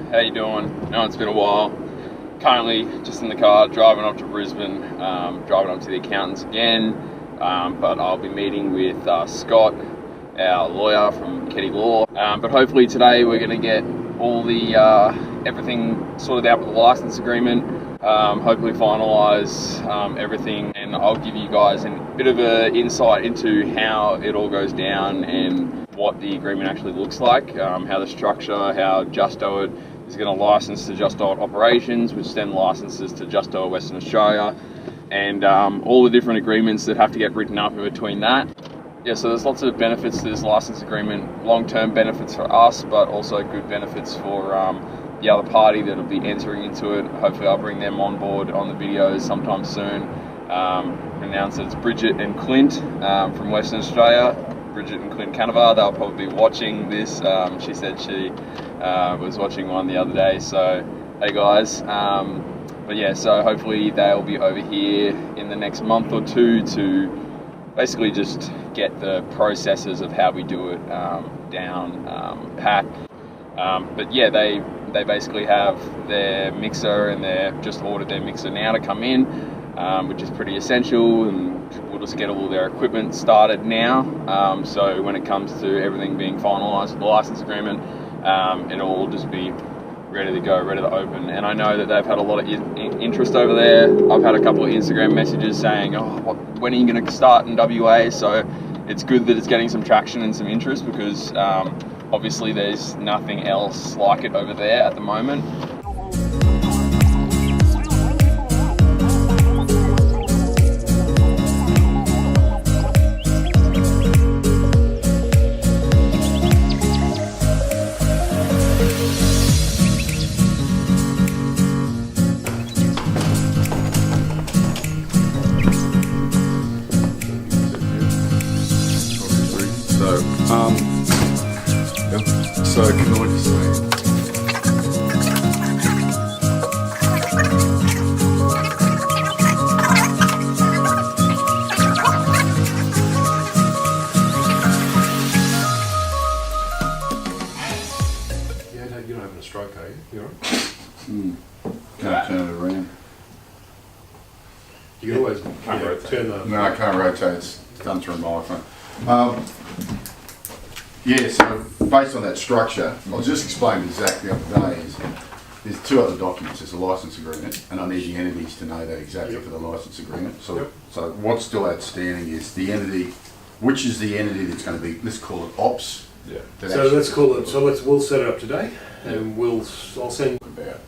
how you doing? I know it's been a while. Currently just in the car driving up to Brisbane, driving up to the accountants again, but I'll be meeting with Scott, our lawyer from JDI WA. But hopefully today we're going to get all the everything sorted out with the license agreement, hopefully finalise everything, and I'll give you guys a bit of an insight into how it all goes down and what the agreement actually looks like, how the structure, how Justo It is going to license to Justo It operations, which then licenses to Justo It Western Australia, and all the different agreements that have to get written up in between that. Yeah, so there's lots of benefits to this license agreement, long-term benefits for us, but also good benefits for the other party that will be entering into it. Hopefully I'll bring them on board on the videos sometime soon. Announce that it's Bridget and Clint from Western Australia. Bridget and Clint Canova, they'll probably be watching this. She said she was watching one the other day, so hey guys. But yeah, so hopefully they'll be over here in the next month or two to basically just get the processes of how we do it down pat. But yeah, they basically have their mixer, and they've just ordered their mixer now to come in, which is pretty essential, and we'll just get all their equipment started now. So when it comes to everything being finalised with the license agreement, it'll all just be ready to go, ready to open. And I know that they've had a lot of interest over there. I've had a couple of Instagram messages saying, oh, when are you going to start in WA? So it's good that it's getting some traction and some interest, because obviously there's nothing else like it over there at the moment. So can I just say, yeah, no, you're not having a stroke, are you? You alright? Can't turn it around. You can always turn the... No, I can't rotate, it's done through my iPhone. Yeah, so based on that structure, I was just explaining to Zach the other day, is there's two other documents. There's a license agreement, and I need the entities to know that exactly for the license agreement. So, so what's still outstanding is the entity, which is the entity that's going to be, let's call it ops. Yeah. So let's call it, we'll set it up today, and I'll send... About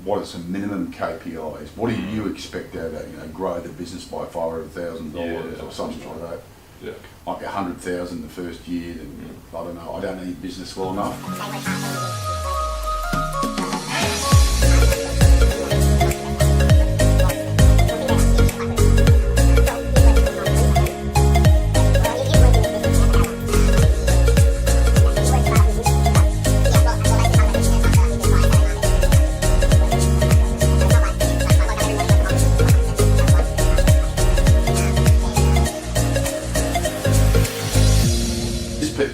what are some minimum KPIs? What do you expect out of that? You know, grow the business by $500,000 or something like that. Yeah. Might be 100,000 the first year, and I don't know, I don't know your business well enough.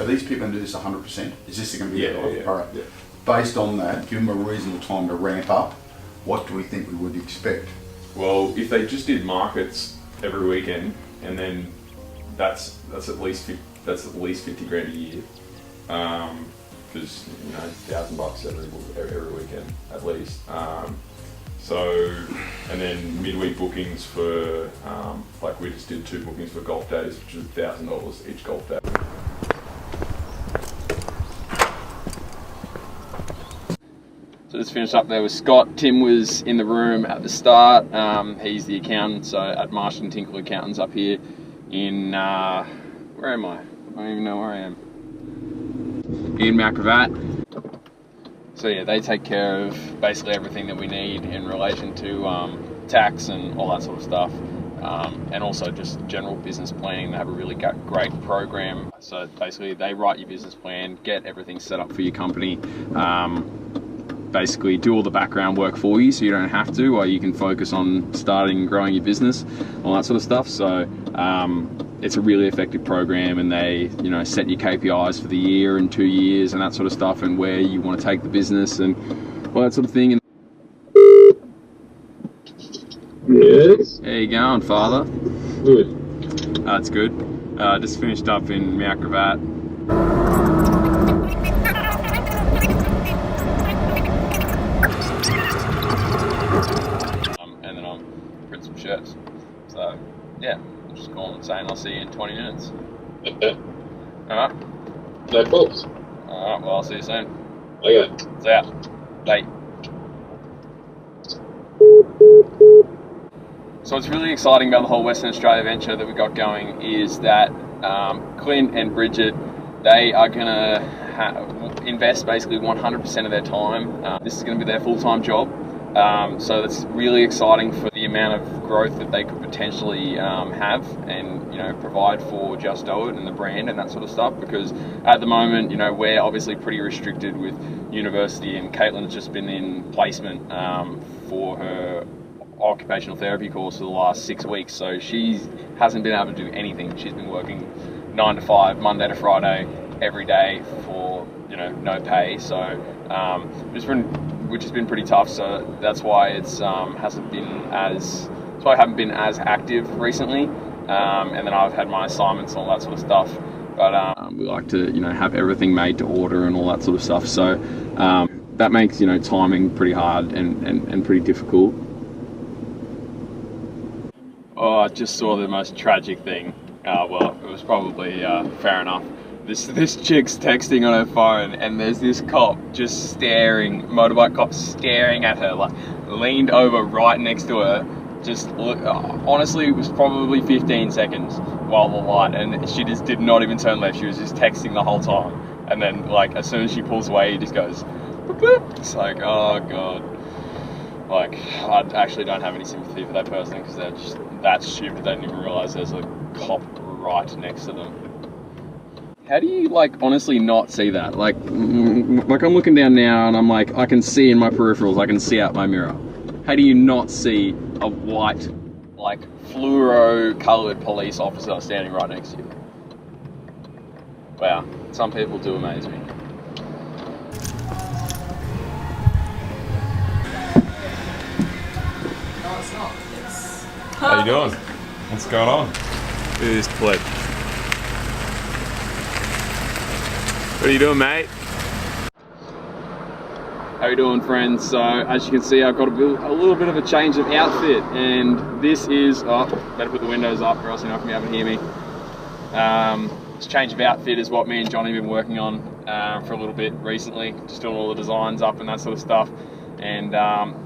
Are these people going to do this 100%? Is this going to be all right? Yeah. Based on that, give them a reasonable time to ramp up. What do we think we would expect? Well, if they just did markets every weekend, and then that's at least 50 grand a year, because you know $1,000 every weekend at least. So, and then midweek bookings for like we just did 2 bookings for golf days, which is $1,000 each golf day. So just finished up there with Scott. Tim was in the room at the start. He's the accountant, so at Marshall & Tinkle Accountants up here in, where am I? I don't even know where I am. In Macravat. So yeah, they take care of basically everything that we need in relation to tax and all that sort of stuff. And also just general business planning. They have a really great program. So basically they write your business plan, get everything set up for your company, basically do all the background work for you so you don't have to, or you can focus on starting and growing your business, all that sort of stuff. So it's a really effective program, and they, you know, set your KPIs for the year and 2 years and that sort of stuff, and where you want to take the business and all that sort of thing. Yes. How you going, Father? Good. That's good. Just finished up in Mount Gravatt. And then I'm printing some shirts. So, yeah, I'm just calling and saying I'll see you in 20 minutes. Okay. Alright? No problems. Alright, well, I'll see you soon. Okay. It's out. Bye. So what's really exciting about the whole Western Australia venture that we got going is that Clint and Bridget, they are going to invest basically 100% of their time. This is going to be their full-time job. So that's really exciting for the amount of growth that they could potentially have and, you know, provide for Just Do It and the brand and that sort of stuff, because at the moment, you know, we're obviously pretty restricted with university, and Caitlin's just been in placement for her occupational therapy course for the last 6 weeks, so she hasn't been able to do anything. She's been working 9 to 5, Monday to Friday, every day for, you know, no pay. So which has been pretty tough. So that's why it's hasn't been as, that's why I haven't been as active recently. And then I've had my assignments and all that sort of stuff. But we like to, you know, have everything made to order and all that sort of stuff. So that makes, you know, timing pretty hard and pretty difficult. Oh, I just saw the most tragic thing. Well, it was probably fair enough. This chick's texting on her phone, and there's this cop just staring, motorbike cop staring at her, like leaned over right next to her. Just honestly, it was probably 15 seconds while the light, and she just did not even turn left. She was just texting the whole time, and then like as soon as she pulls away, he just goes boop, boop. It's like, oh god. Like, I actually don't have any sympathy for that person, because they're just that stupid they didn't even realise there's a cop right next to them. How do you, like, honestly not see that? Like I'm looking down now and I'm like, I can see in my peripherals, I can see out my mirror. How do you not see a white, like, fluoro-coloured police officer standing right next to you? Wow, some people do amaze me. How you doing? What's going on? Look at this clip. What are you doing, mate? How you doing, friends? So, as you can see, I've got a little bit of a change of outfit, and this is, oh, better put the windows up or else you're not going to be able to hear me. This change of outfit is what me and Johnny have been working on for a little bit recently, just doing all the designs up and that sort of stuff. And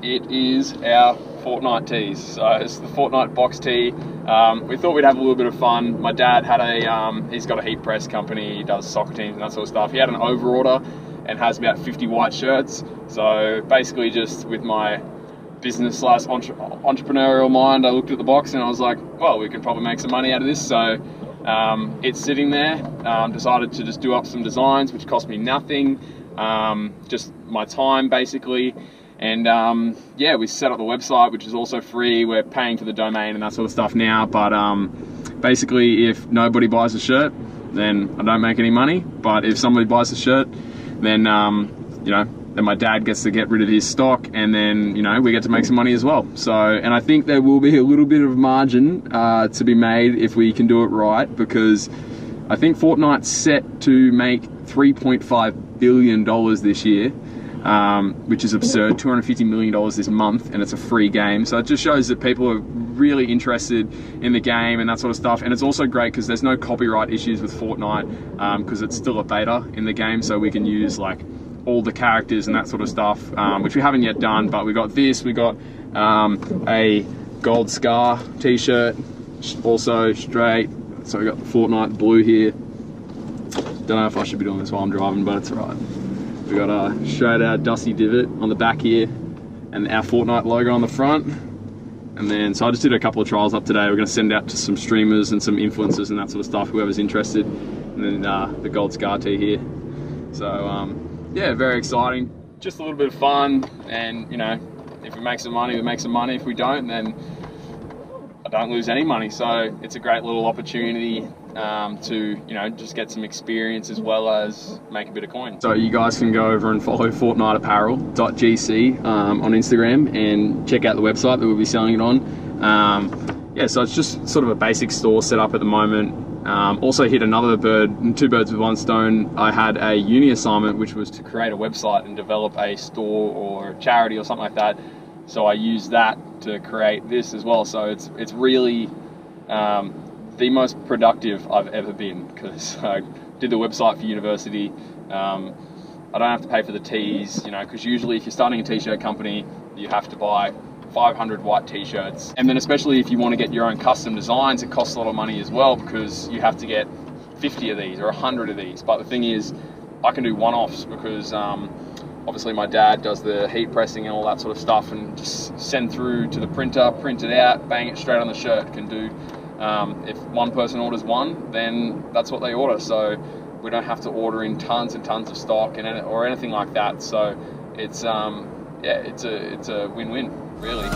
it is our Fortnite tees. So it's the Fortnite box tee. We thought we'd have a little bit of fun. My dad had he's got a heat press company, he does soccer teams and that sort of stuff. He had an over order and has about 50 white shirts. So basically, just with my business / entrepreneurial mind, I looked at the box and I was like, well, we could probably make some money out of this. So it's sitting there. Decided to just do up some designs, which cost me nothing. Just my time basically. And yeah, we set up the website, which is also free. We're paying for the domain and that sort of stuff now. But basically, if nobody buys a shirt, then I don't make any money. But if somebody buys a shirt, then you know, then my dad gets to get rid of his stock, and then, you know, we get to make some money as well. So, and I think there will be a little bit of margin to be made if we can do it right, because I think Fortnite's set to make $3.5 billion this year. Which is absurd. $250 million this month, and it's a free game. So it just shows that people are really interested in the game and that sort of stuff. And it's also great because there's no copyright issues with Fortnite, because it's still a beta in the game, so we can use like all the characters and that sort of stuff, which we haven't yet done. But we got this, we got a gold scar t-shirt, also straight. So we got the Fortnite blue here. Don't know if I should be doing this while I'm driving, but it's alright. We got a straight out Dusty Divot on the back here, and our Fortnite logo on the front. And then, so I just did a couple of trials up today. We're going to send out to some streamers and some influencers and that sort of stuff, whoever's interested. And then the gold scar tee here. So yeah, very exciting. Just a little bit of fun, and you know, if we make some money, we make some money. If we don't, then I don't lose any money. So it's a great little opportunity to, you know, just get some experience as well as make a bit of coin. So you guys can go over and follow fortniteapparel.gc on Instagram and check out the website that we'll be selling it on. Yeah, so it's just sort of a basic store set up at the moment. Also hit another bird, two birds with one stone. I had a uni assignment, which was to create a website and develop a store or charity or something like that. So I used that to create this as well. So it's really the most productive I've ever been, because I did the website for university. I don't have to pay for the tees, you know, because usually if you're starting a t-shirt company, you have to buy 500 white t-shirts, and then especially if you want to get your own custom designs, it costs a lot of money as well, because you have to get 50 of these or 100 of these. But the thing is, I can do one-offs because obviously my dad does the heat pressing and all that sort of stuff, and just send through to the printer, print it out, bang it straight on the shirt. Can do, if one person orders one, then that's what they order, so we don't have to order in tons and tons of stock or anything like that. So it's yeah, it's a win-win, really.